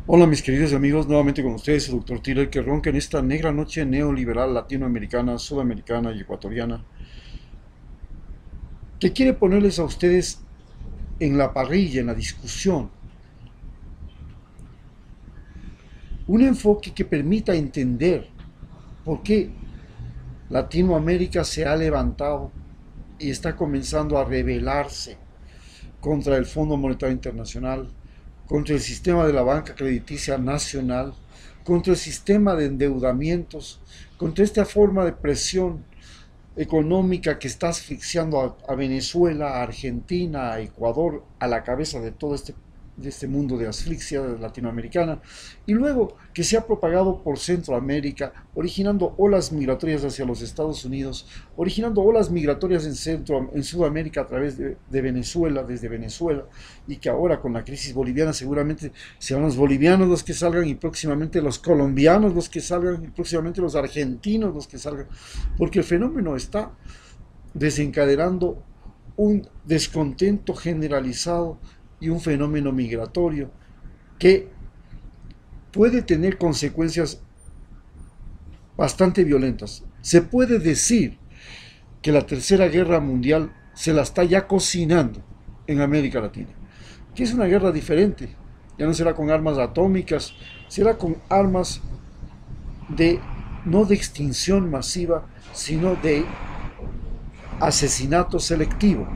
Hola mis queridos amigos, nuevamente con ustedes el doctor Tiller que ronca en esta negra noche neoliberal latinoamericana, sudamericana y ecuatoriana, que quiere ponerles a ustedes en la parrilla, en la discusión, un enfoque que permita entender por qué Latinoamérica se ha levantado y está comenzando a rebelarse contra el Fondo Monetario Internacional, contra el sistema de la banca crediticia nacional, contra el sistema de endeudamientos, contra esta forma de presión económica que está asfixiando a Venezuela, a Argentina, a Ecuador, a la cabeza de este mundo de asfixia latinoamericana, y luego que se ha propagado por Centroamérica, originando olas migratorias hacia los Estados Unidos, originando olas migratorias en Sudamérica a través de Venezuela, desde Venezuela, y que ahora con la crisis boliviana seguramente serán los bolivianos los que salgan y próximamente los colombianos los que salgan y próximamente los argentinos los que salgan, porque el fenómeno está desencadenando un descontento generalizado y un fenómeno migratorio que puede tener consecuencias bastante violentas. Se puede decir que la Tercera Guerra Mundial se la está ya cocinando en América Latina, que es una guerra diferente. Ya no será con armas atómicas, será con armas de no de extinción masiva, sino de asesinato selectivo.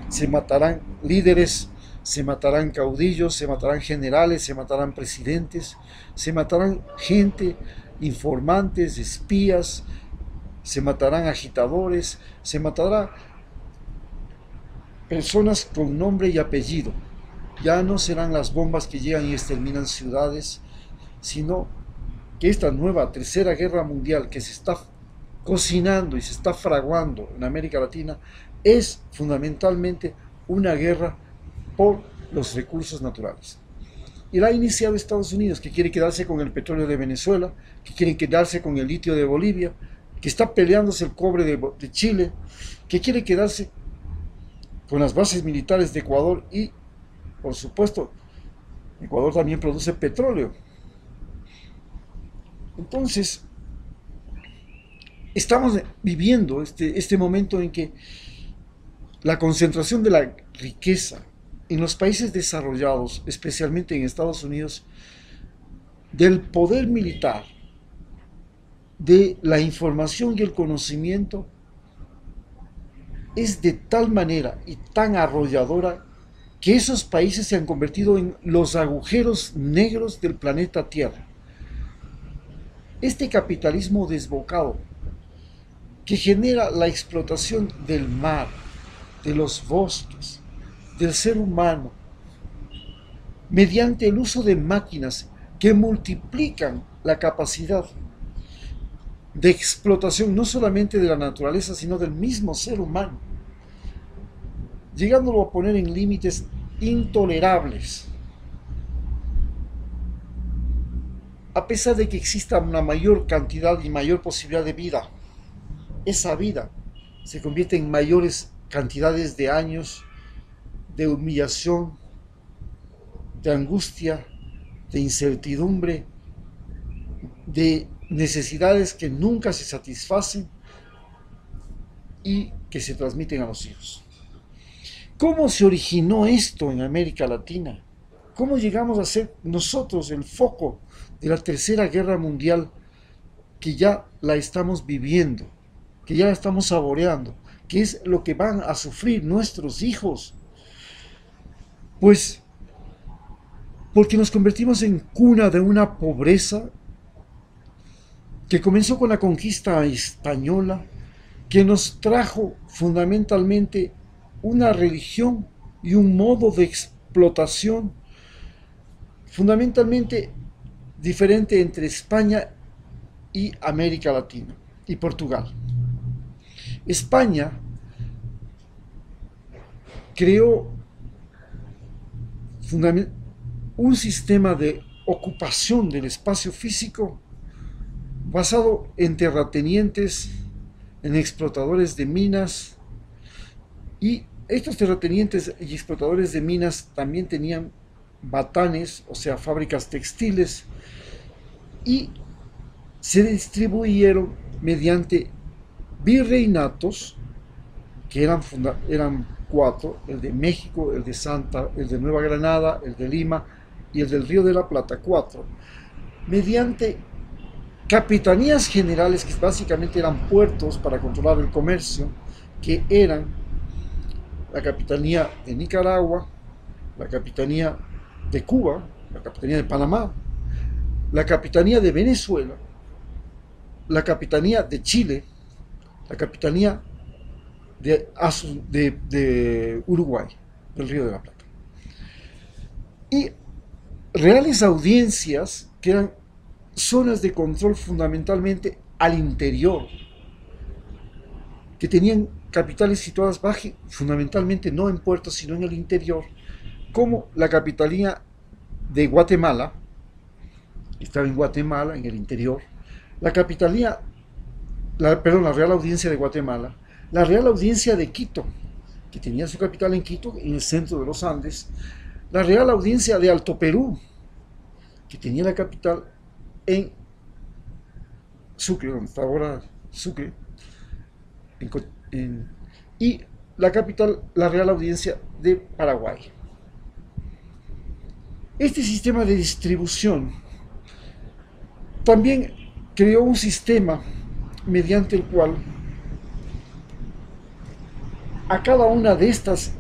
Se matarán líderes, se matarán caudillos, se matarán generales, se matarán presidentes, se matarán gente, informantes, espías, se matarán agitadores, se matará personas con nombre y apellido. Ya no serán las bombas que llegan y exterminan ciudades, sino que esta nueva tercera guerra mundial que se está cocinando y se está fraguando en América Latina es fundamentalmente una guerra por los recursos naturales. Y la ha iniciado Estados Unidos, que quiere quedarse con el petróleo de Venezuela, que quiere quedarse con el litio de Bolivia, que está peleándose el cobre de Chile, que quiere quedarse con las bases militares de Ecuador y, por supuesto, Ecuador también produce petróleo. Entonces, estamos viviendo este momento en que la concentración de la riqueza en los países desarrollados, especialmente en Estados Unidos, del poder militar, de la información y el conocimiento, es de tal manera y tan arrolladora que esos países se han convertido en los agujeros negros del planeta Tierra. Este capitalismo desbocado que genera la explotación del mar, de los bosques, del ser humano, mediante el uso de máquinas que multiplican la capacidad de explotación no solamente de la naturaleza, sino del mismo ser humano, llegándolo a poner en límites intolerables. A pesar de que exista una mayor cantidad y mayor posibilidad de vida, esa vida se convierte en mayores cantidades de años de humillación, de angustia, de incertidumbre, de necesidades que nunca se satisfacen y que se transmiten a los hijos. ¿Cómo se originó esto en América Latina? ¿Cómo llegamos a ser nosotros el foco de la Tercera Guerra Mundial que ya la estamos viviendo, que ya la estamos saboreando, que es lo que van a sufrir nuestros hijos? Pues porque nos convertimos en cuna de una pobreza que comenzó con la conquista española, que nos trajo fundamentalmente una religión y un modo de explotación fundamentalmente diferente entre España y América Latina y Portugal. España creó un sistema de ocupación del espacio físico basado en terratenientes, en explotadores de minas, y estos terratenientes y explotadores de minas también tenían batanes, o sea, fábricas textiles, y se distribuyeron mediante virreinatos, que eran 4, el de México, el de Nueva Granada, el de Lima y el del Río de la Plata, 4, mediante capitanías generales, que básicamente eran puertos para controlar el comercio, que eran la capitanía de Nicaragua, la capitanía de Cuba, la capitanía de Panamá, la capitanía de Venezuela, la capitanía de Chile, la capitanía de Uruguay, del Río de la Plata. Y reales audiencias, que eran zonas de control fundamentalmente al interior, que tenían capitales situadas fundamentalmente no en puertos, sino en el interior, como la capitanía de Guatemala, estaba en Guatemala, en el interior, la Real Audiencia de Guatemala, la Real Audiencia de Quito, que tenía su capital en Quito, en el centro de los Andes, la Real Audiencia de Alto Perú, que tenía la capital en Sucre, donde está ahora Sucre, y la Real Audiencia de Paraguay. Este sistema de distribución también creó un sistema mediante el cual a cada una de estas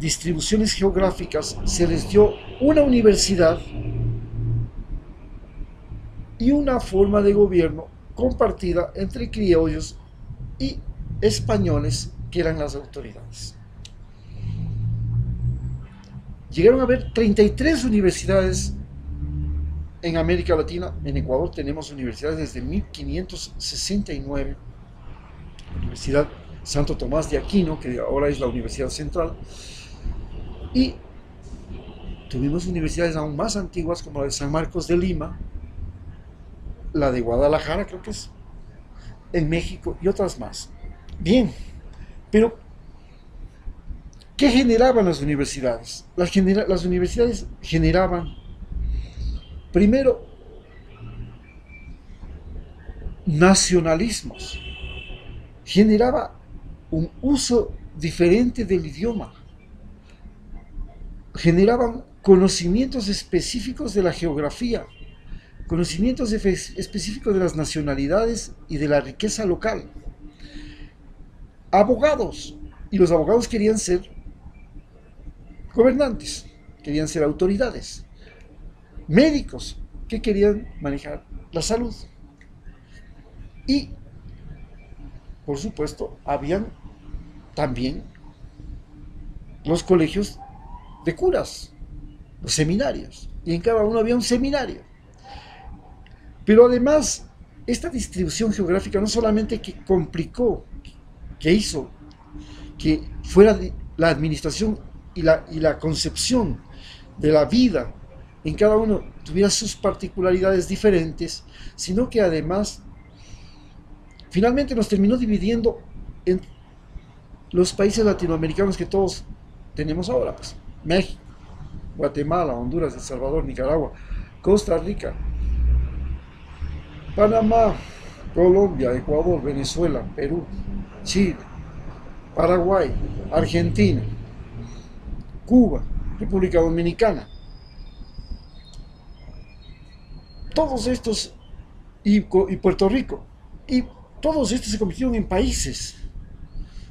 distribuciones geográficas se les dio una universidad y una forma de gobierno compartida entre criollos y españoles, que eran las autoridades. Llegaron a haber 33 universidades en América Latina. En Ecuador tenemos universidades desde 1569, la Universidad Santo Tomás de Aquino, que ahora es la Universidad Central, y tuvimos universidades aún más antiguas como la de San Marcos de Lima, la de Guadalajara, creo que es, en México, y otras más. Bien, pero ¿qué generaban las universidades? Las universidades generaban, primero, nacionalismos, generaba un uso diferente del idioma, generaban conocimientos específicos de la geografía, conocimientos específicos de las nacionalidades y de la riqueza local. Abogados, y los abogados querían ser gobernantes, querían ser autoridades. Médicos, que querían manejar la salud. Y, por supuesto, habían también los colegios de curas, los seminarios, y en cada uno había un seminario. Pero además, esta distribución geográfica no solamente que complicó, que hizo que fuera la administración y la concepción de la vida en cada uno tuviera sus particularidades diferentes, sino que además finalmente nos terminó dividiendo en los países latinoamericanos que todos tenemos ahora, pues México, Guatemala, Honduras, El Salvador, Nicaragua, Costa Rica, Panamá, Colombia, Ecuador, Venezuela, Perú, Chile, Paraguay, Argentina, Cuba, República Dominicana. Todos estos, y Puerto Rico, y todos estos se convirtieron en países,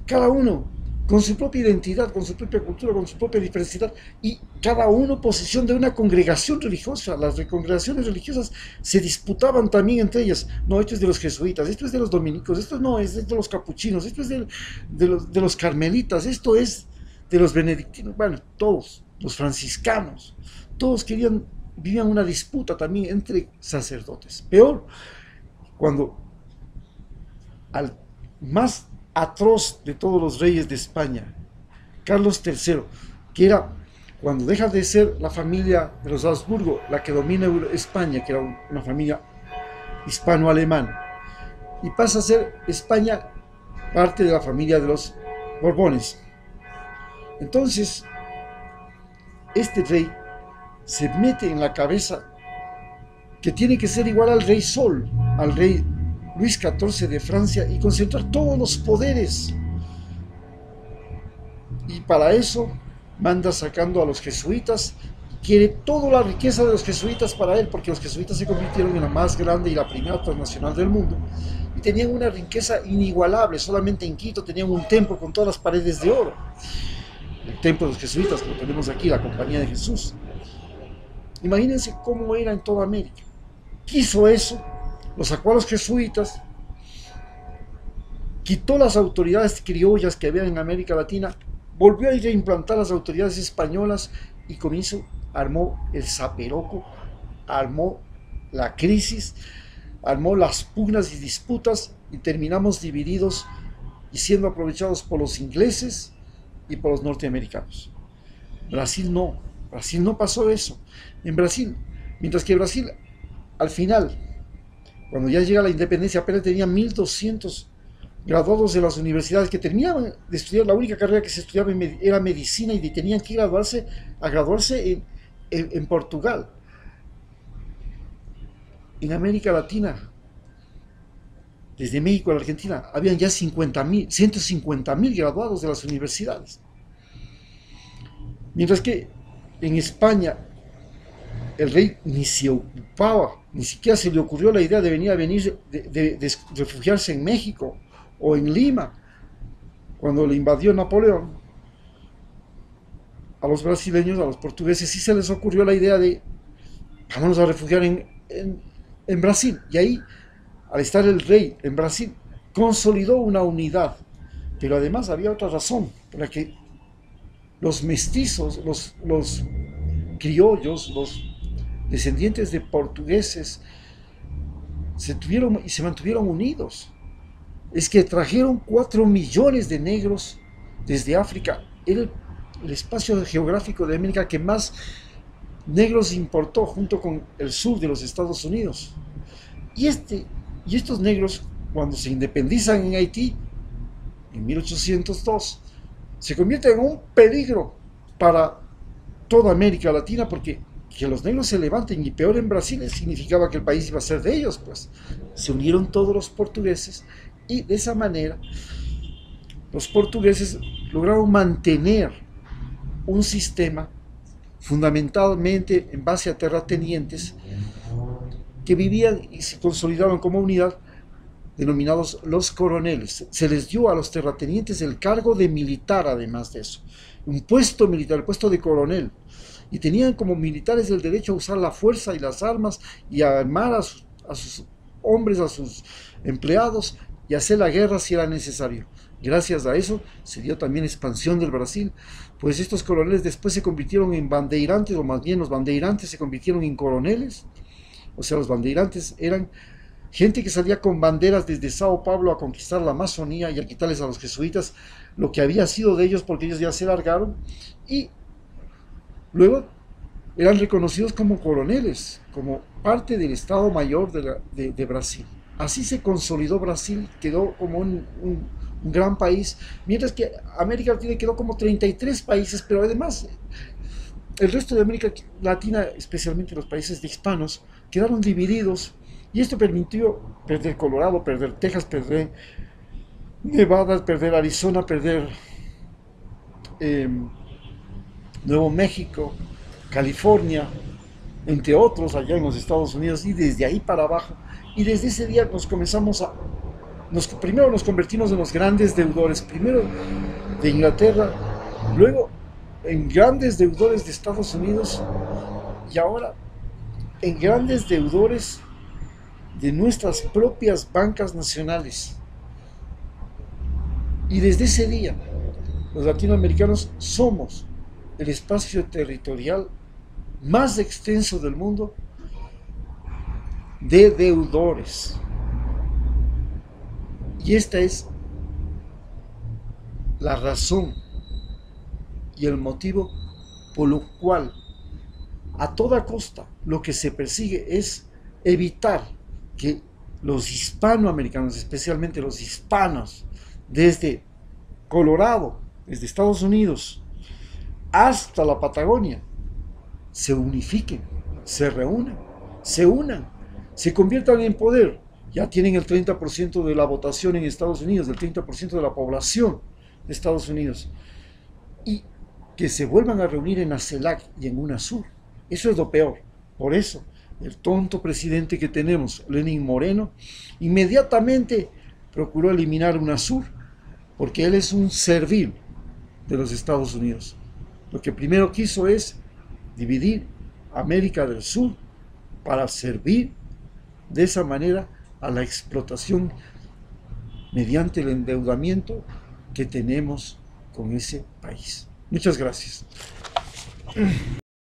cada uno con su propia identidad, con su propia cultura, con su propia diversidad, y cada uno posesión de una congregación religiosa. Las congregaciones religiosas se disputaban también entre ellas. No, esto es de los jesuitas, esto es de los dominicos, esto no, es de los capuchinos, esto es de los carmelitas, esto es de los benedictinos, bueno, todos, los franciscanos, todos vivían una disputa también entre sacerdotes. Peor, cuando al más atroz de todos los reyes de España, Carlos III, que era cuando deja de ser la familia de los Habsburgo la que domina España, que era una familia hispano-alemana, y pasa a ser España parte de la familia de los Borbones. Entonces, este rey se mete en la cabeza que tiene que ser igual al rey Sol, al rey Luis XIV de Francia, y concentrar todos los poderes. Y para eso manda sacando a los jesuitas, quiere toda la riqueza de los jesuitas para él, porque los jesuitas se convirtieron en la más grande y la primera transnacional del mundo, y tenían una riqueza inigualable. Solamente en Quito tenían un templo con todas las paredes de oro, el templo de los jesuitas, que lo tenemos aquí, la Compañía de Jesús. Imagínense cómo era en toda América. Quiso eso, lo sacó a los jesuitas, quitó las autoridades criollas que había en América Latina, volvió a reimplantar las autoridades españolas y con eso armó el zaperoco, armó la crisis, armó las pugnas y disputas, y terminamos divididos y siendo aprovechados por los ingleses y por los norteamericanos. Brasil no pasó eso. En Brasil, mientras que Brasil al final, cuando ya llega la independencia, apenas tenía 1200 graduados de las universidades que terminaban de estudiar. La única carrera que se estudiaba era medicina, y tenían que graduarse en Portugal. En América Latina, desde México a la Argentina, habían ya 150.000 graduados de las universidades. Mientras que en España el rey ni se ocupaba, ni siquiera se le ocurrió la idea de de refugiarse en México o en Lima. Cuando le invadió Napoleón, a los brasileños, a los portugueses, sí se les ocurrió la idea de vámonos a refugiar en Brasil. Y ahí, al estar el rey en Brasil, consolidó una unidad. Pero además había otra razón por la que los mestizos, los criollos, los descendientes de portugueses se mantuvieron unidos. Es que trajeron 4 millones de negros desde África. Era el espacio geográfico de América que más negros importó, junto con el sur de los Estados Unidos. Y estos negros, cuando se independizan en Haití, en 1802, se convierten en un peligro para toda América Latina, porque que los negros se levanten, y peor en Brasil, significaba que el país iba a ser de ellos. Pues se unieron todos los portugueses, y de esa manera los portugueses lograron mantener un sistema fundamentalmente en base a terratenientes que vivían y se consolidaban como unidad, denominados los coroneles. Se les dio a los terratenientes el cargo de militar, además de eso, un puesto militar, el puesto de coronel, y tenían como militares el derecho a usar la fuerza y las armas, y a armar a sus hombres, a sus empleados, y hacer la guerra si era necesario. Gracias a eso se dio también expansión del Brasil, pues estos coroneles después se convirtieron en bandeirantes, o más bien los bandeirantes se convirtieron en coroneles. O sea, los bandeirantes eran gente que salía con banderas desde Sao Paulo a conquistar la Amazonía y a quitarles a los jesuitas lo que había sido de ellos, porque ellos ya se largaron, y luego eran reconocidos como coroneles, como parte del Estado Mayor de Brasil. Así se consolidó Brasil, quedó como un gran país, mientras que América Latina quedó como 33 países, pero además el resto de América Latina, especialmente los países de hispanos, quedaron divididos, y esto permitió perder Colorado, perder Texas, perder Nevada, perder Arizona, perder Nuevo México, California, entre otros allá en los Estados Unidos, y desde ahí para abajo. Y desde ese día primero nos convertimos en los grandes deudores, primero de Inglaterra, luego en grandes deudores de Estados Unidos, y ahora en grandes deudores de nuestras propias bancas nacionales. Y desde ese día, los latinoamericanos somos el espacio territorial más extenso del mundo de deudores. Y esta es la razón y el motivo por lo cual a toda costa lo que se persigue es evitar que los hispanoamericanos, especialmente los hispanos, desde Colorado, desde Estados Unidos hasta la Patagonia, se unifiquen, se reúnan, se unan, se conviertan en poder. Ya tienen el 30% de la votación en Estados Unidos, el 30% de la población de Estados Unidos. Y que se vuelvan a reunir en la CELAC y en UNASUR. Eso es lo peor. Por eso, el tonto presidente que tenemos, Lenín Moreno, inmediatamente procuró eliminar UNASUR, porque él es un servil de los Estados Unidos. Lo que primero quiso es dividir América del Sur para servir de esa manera a la explotación mediante el endeudamiento que tenemos con ese país. Muchas gracias.